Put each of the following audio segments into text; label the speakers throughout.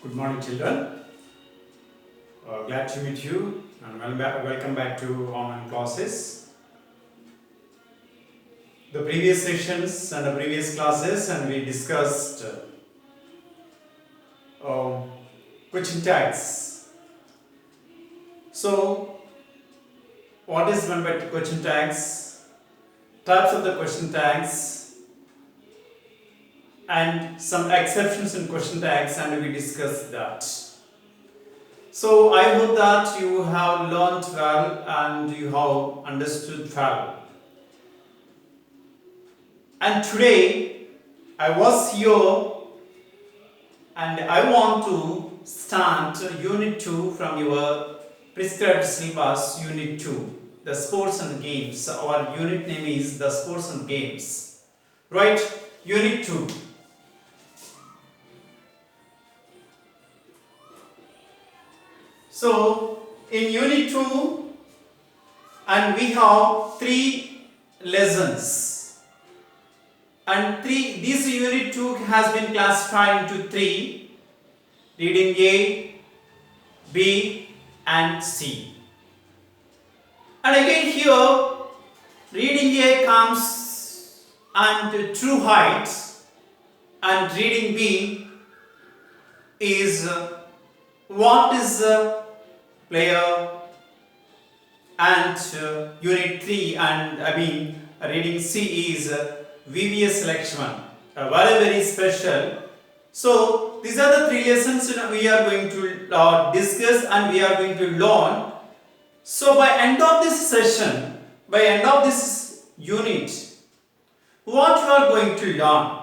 Speaker 1: Good morning, children. Glad to meet you and welcome back to online classes. The previous sessions and the previous classes, and we discussed question tags. So, what is meant by question tags? Types of the question tags, and some exceptions in question tags, and we discussed that. So I hope that you have learned well and you have understood well. And today I was here and I want to start Unit 2 from your prescribed syllabus, Unit 2, the sports and games. Our unit name is the sports and games. Right? Unit 2. So, in Unit 2, and we have 3 lessons. And this Unit 2 has been classified into 3: reading A, B, and C. And again here, reading A comes and true heights, and reading B is what is player, and Unit 3 and reading C is VVS Lakshman, very special. So these are the 3 lessons we are going to discuss and we are going to learn. So by end of this session, by end of this unit, what you are going to learn,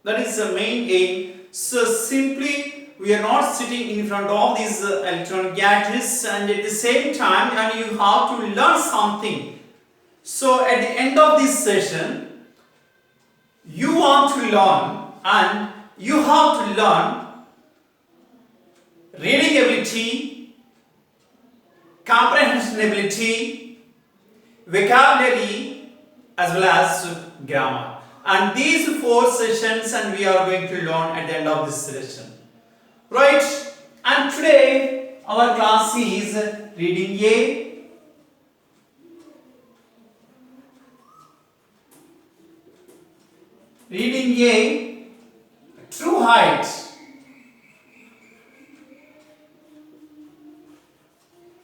Speaker 1: that is the main aim. So simply we are not sitting in front of these electronic gadgets, and at the same time and you have to learn something. So at the end of this session you want to learn, and you have to learn reading ability, comprehension ability, vocabulary, as well as grammar. And these 4 sessions and we are going to learn at the end of this session. Right? And today our class is reading A, reading A, true height,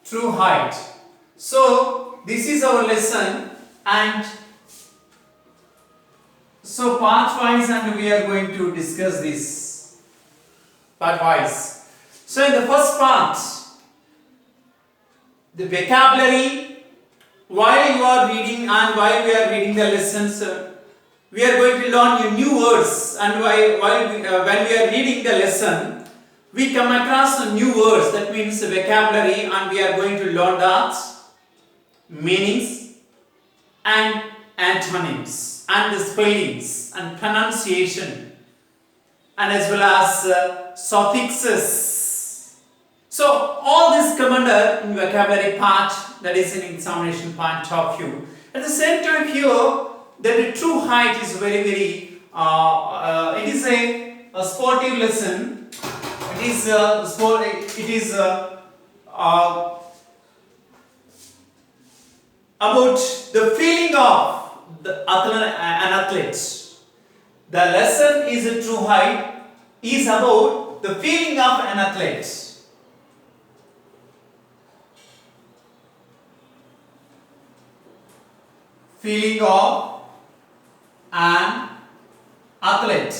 Speaker 1: true height. So this is our lesson, and so part wise, and we are going to discuss this part wise. So in the first part, the vocabulary, while you are reading and while we are reading the lessons, we are going to learn new words, and when we are reading the lesson, we come across some new words, that means vocabulary, and we are going to learn that meanings and antonyms and the spellings and pronunciation, and as well as suffixes. So all this come under in vocabulary part, that is an examination point of view. At the same time here, that the true height is very it is a sportive lesson. It is about the feeling of an athlete. The lesson is a true height is about the feeling of an athlete. Feeling of an athlete.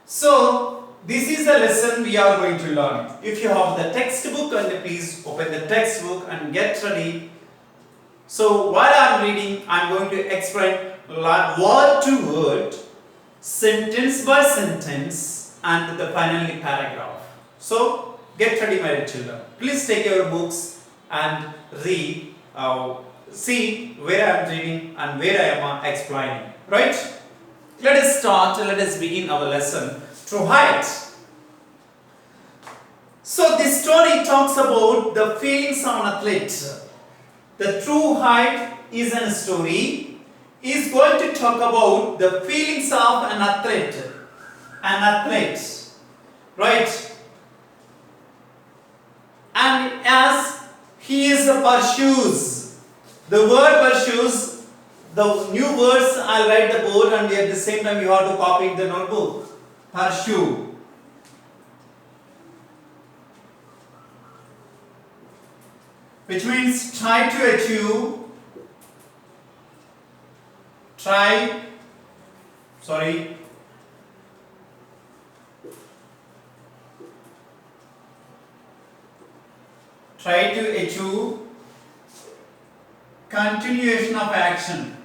Speaker 1: So this is the lesson we are going to learn. If you have the textbook, and please open the textbook and get ready. So while I am reading, I am going to explain word to word, sentence by sentence, and the finally paragraph. So get ready, my dear children. Please take your books and read, see where I am reading and where I am explaining. Right? Let us start, let us begin our lesson. True height. So this story talks about the feelings of an athlete. The true height is a story is going to talk about the feelings of an athlete, right? And as he is pursues, the word pursues, the new words I'll write the board, and at the same time you have to copy in the notebook. Pursue. Which means try to achieve, try to achieve continuation of action.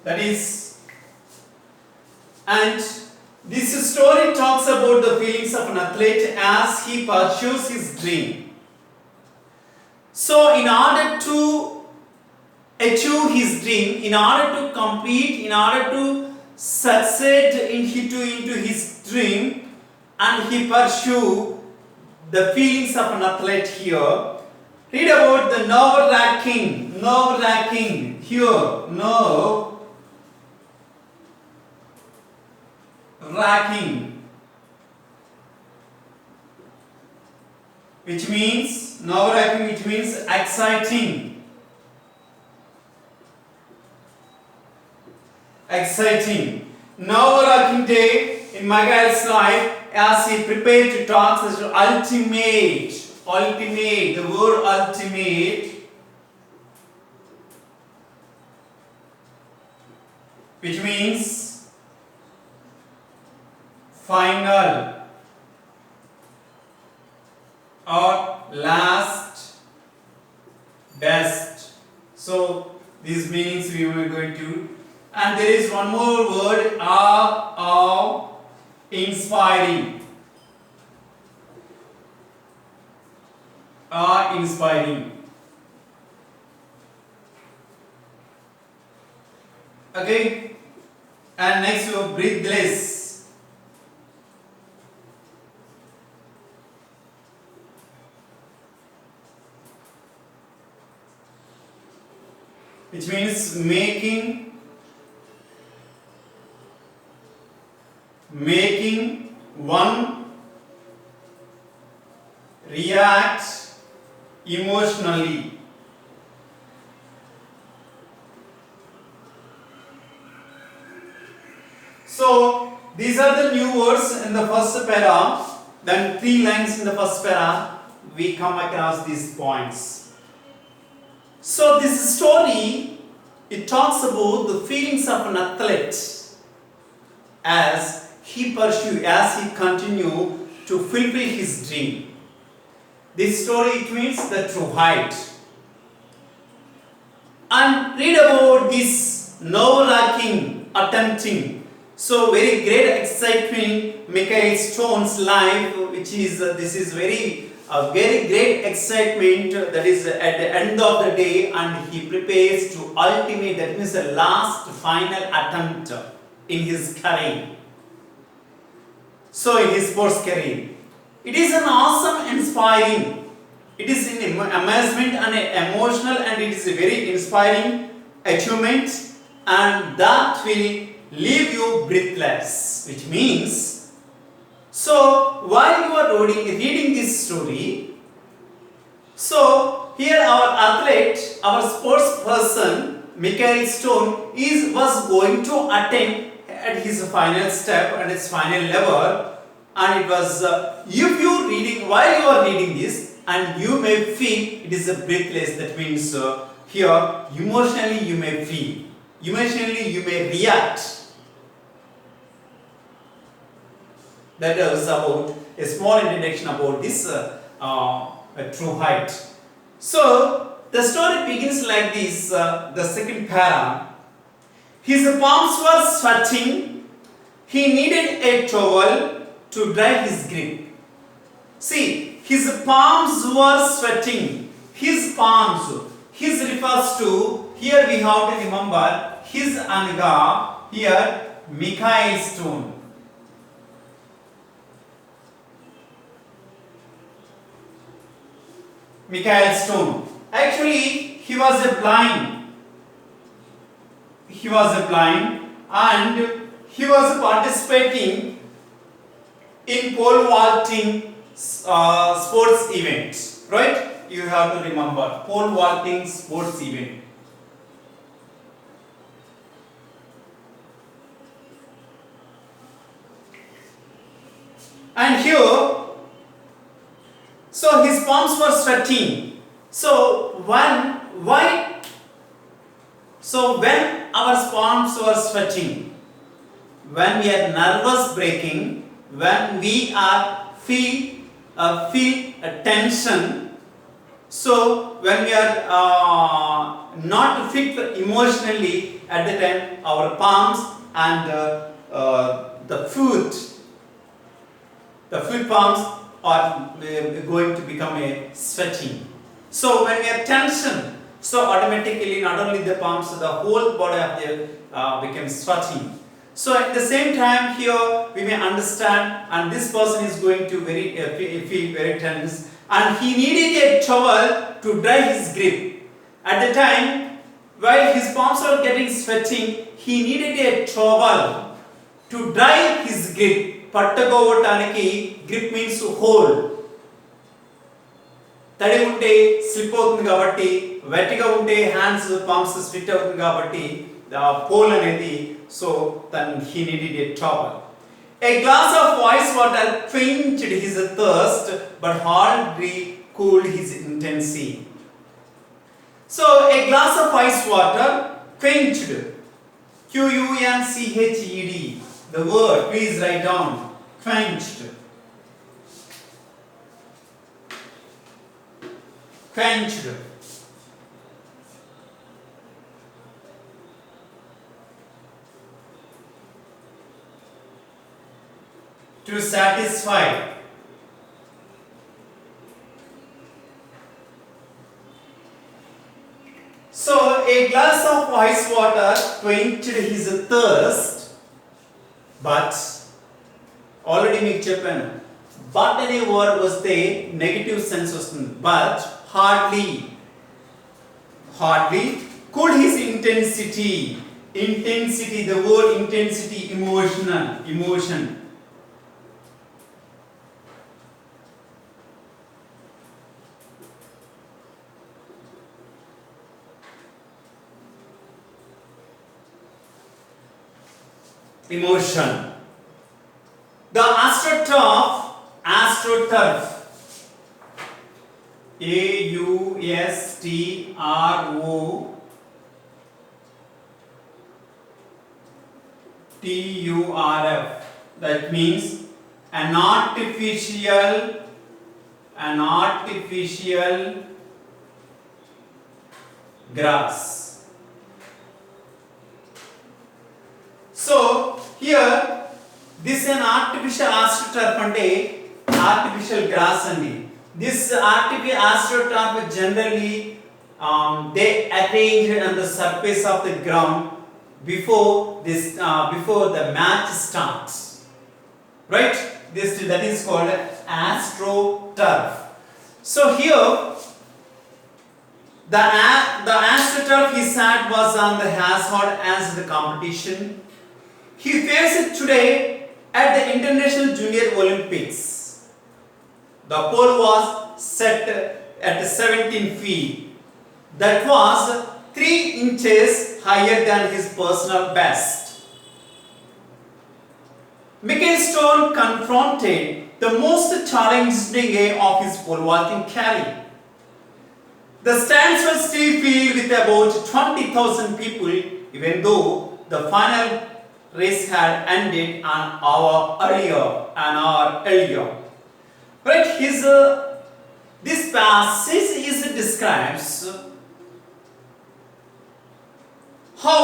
Speaker 1: That is, and this story talks about the feelings of an athlete as he pursues his dream. So in order to achieve his dream, in order to complete, in order to succeed into his dream, and he pursue the feelings of an athlete here. Read about the nerve-wracking here, nerve-wracking, which means nerve-wracking, which means exciting. Nerve-wracking day in Miguel's life as he prepared to talk as ultimate, the word ultimate, which means final or last, best. So these meanings we were going to, and there is one more word, inspiring. Inspiring. Okay, and next we have breathless. Which means making one react emotionally. So these are the new words in the first para. Then 3 lines in the first para we come across these points. So this story, it talks about the feelings of an athlete as he continue to fulfill his dream. This story, it means the true height. And read about this nerve-wracking attempting. So very great excitement, Michael Stone's life, which is this is very great excitement that is at the end of the day, and he prepares to ultimate, that means the last final attempt in his career. So in his sports career, it is an awesome, inspiring. It is an amazement and emotional, and it is a very inspiring achievement, and that will leave you breathless. Which means, so while you are reading this story, so here our athlete, our sports person, Michael Stone, was going to attempt at his final step, at his final level, and it was if you reading, while you are reading this, and you may feel it is a breathless. That means here emotionally you may feel, emotionally you may react. That is about a small introduction about this true height. So the story begins like this. The second para. His palms were sweating. He needed a towel to dry his grip. See, his palms were sweating. His palms. His refers to, here we have to remember, his anga, here Michael Stone. Michael Stone. Actually, he was a blind. He was a blind and he was participating in pole vaulting sports event. Right? You have to remember pole vaulting sports event. And here, so his palms were sweating. So when our palms were sweating, when we are nervous breaking, when we are feel a tension, so when we are not fit emotionally, at the time our palms and the foot palms are going to become a sweating. So when we are tension, so automatically not only the palms, the whole body of the becomes sweating. So at the same time here we may understand, and this person is going to feel very tense, and he needed a towel to dry his grip. At the time while his palms are getting sweating, he needed a towel to dry his grip. పట్టుకోవటానికి grip means hold. తడి ఉంటే slip అవుతుంది కాబట్టి, వెట్గా ఉంటే hands palms slip అవుతుంది కాబట్టి pole అనేది, so then he needed a towel. A glass of ice water quenched his thirst but hardly cooled his intensity. So a glass of ice water quenched, Quenched. The word, please write down, quenched. Quenched. To satisfy. So a glass of ice water quenched his thirst. But already మీకు చెప్పాను, but అనే word వస్తే negative sense వస్తుంది. But hardly could his intensity, the word intensity, emotion. The astroturf, AUSTROTURF, that means an artificial grass. So here this is an artificial astroturf ante artificial grass andi. This artificial astroturf generally they arranged on the surface of the ground before the match starts, right? That is called astroturf. So here the astroturf he sat was on the hazard as the competition. He faced today at the International Junior Olympics. The pole was set at 17 feet. That was 3 inches higher than his personal best. Michael Stone confronted the most challenging game of his pole vaulting career. The stands were still filled with about 20,000 people, even though the final race had ended an hour earlier. Right? This passage describes how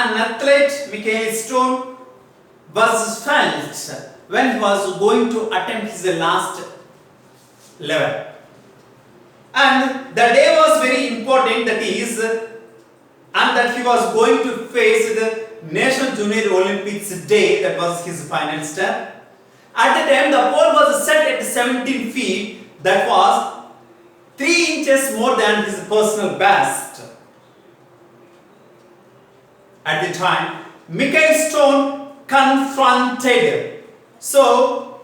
Speaker 1: an athlete, Michael Stone, was felt when he was going to attempt his last level. And the day was very important, and that he was going to face the National Junior Olympics day, that was his final step. At the time the pole was set at 17 feet, that was 3 inches more than his personal best. At the time, Michael Stone confronted. So,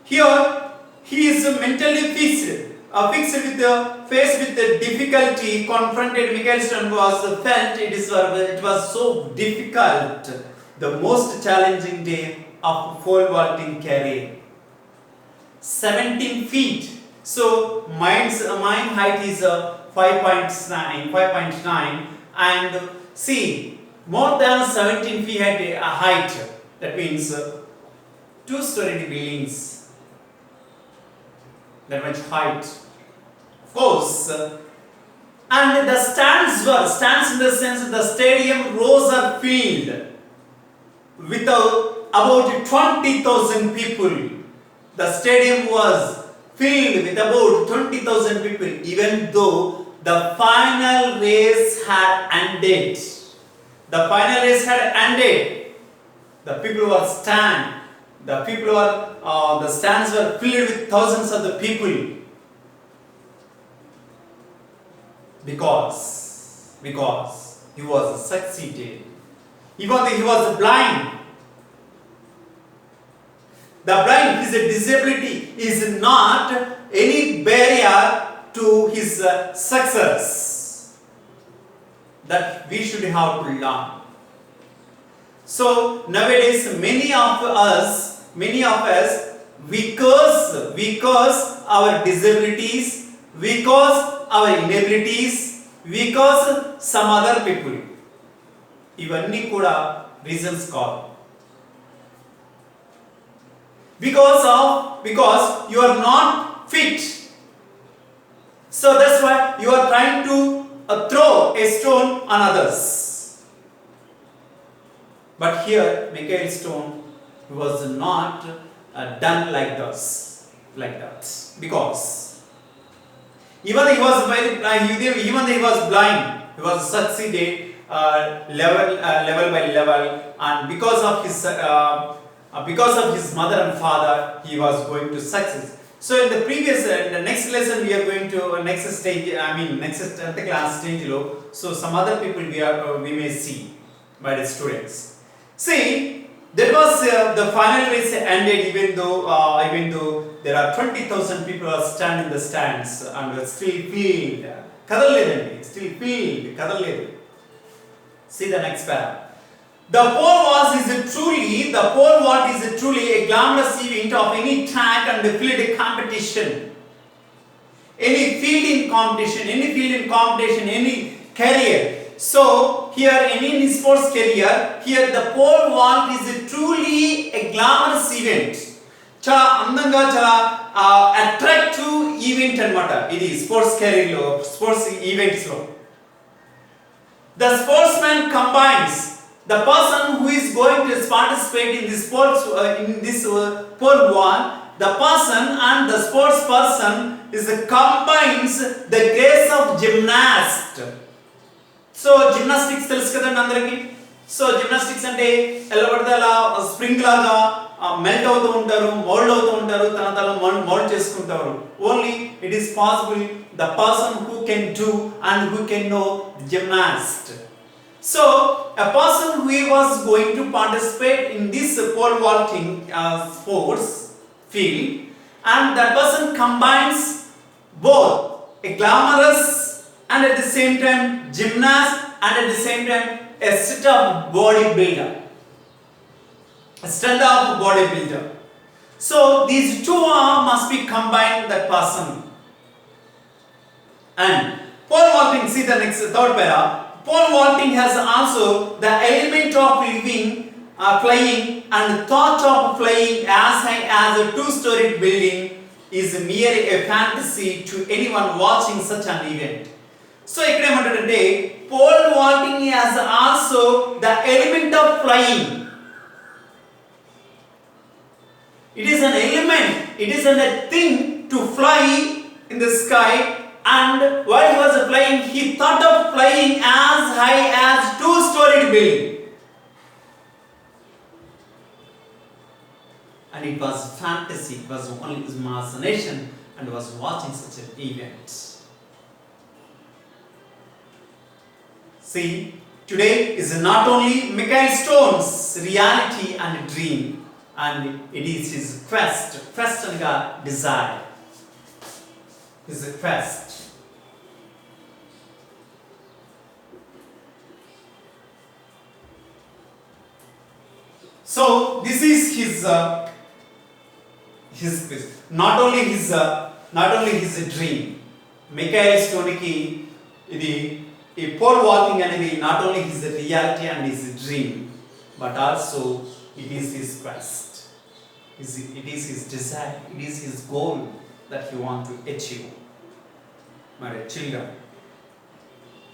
Speaker 1: here he is mentally faced with the difficulty. Confronted Michael Stone felt it was so difficult, the most challenging day of pole vaulting career. 17 feet. So mine height is 5.9, and see, more than 17 feet at height. That means 2-story buildings. That much height. Of course. And the stands in the sense the stadium rose or field with about 20,000 people. The stadium was filled with about 20,000 people, even though the final race had ended. The final race had ended. The people were stand. The stands were filled with thousands of the people. Because he was succeeded. Even though he was blind. The blind, his disability is not any barrier to his success. That we should have to learn. So nowadays many of us we curse our disabilities, we curse our inabilities, we curse some other people. ఇవన్నీ కూడా reasons కాదు. Because you are not fit. So that's why you are trying to throw a stone on others. But here Michael Stone was not done like that. Because even though he was blind, he was succeeded level by level, and because of his mother and father, he was going to success. So in the next lesson we are going to next 10th class stage low. So some other people we may see by the students. See, that was the final race ended, even though there are 20,000 people are standing in the stands and still field. Still field. See the next para. The pole vault is truly a glamorous event of any track and field competition. Any field in competition, any career. So here in sports career, here the pole vault is truly a glamorous event. Chala andanga chala attractive event anamata. Idi sports career lo, sports events lo. The sportsman combines the person who is going to participate in this sports pole vault. The person and the sports person combines the grace of gymnast. So gymnastics తెలుసు కదండి అందరికి. So gymnastics అంటే ఎలా పడితే అలా spring లాగా melt అవుతూ ఉంటారు, మోల్డ్ అవుతూ ఉంటారు, తన మోల్డ్ చేసుకుంటారు. Only it is possible the person who can do and who can know gymnast. So a person who was going to participate in this pole vaulting sports field, and that person combines both a glamorous and at the same time gymnast, and at the same time a strength of bodybuilder. So these two must be combined, that person. And pole vaulting, see the next third para. Pole vaulting has also the element of flying, and thought of flying as high as a 2-story building is mere a fantasy to anyone watching such an event. So ikkada emantarante pole vaulting has also the element of flying. It is an element, it is a thing to fly in the sky. And while he was flying, he thought of flying as high as 2-story building. And it was fantasy, it was only his imagination and was watching such an event. See, today is not only Michael Stone's reality and dream, and it is his quest and desire. His quest. So this is his not only his dream. Michael Stone ki idi ఈ pole walking అనేది not only his reality and his dream but also it is his quest, it is his desire, it is his goal that he want to achieve. మరి children,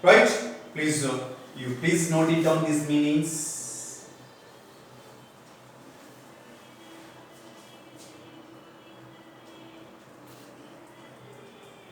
Speaker 1: right, please note it down these meanings.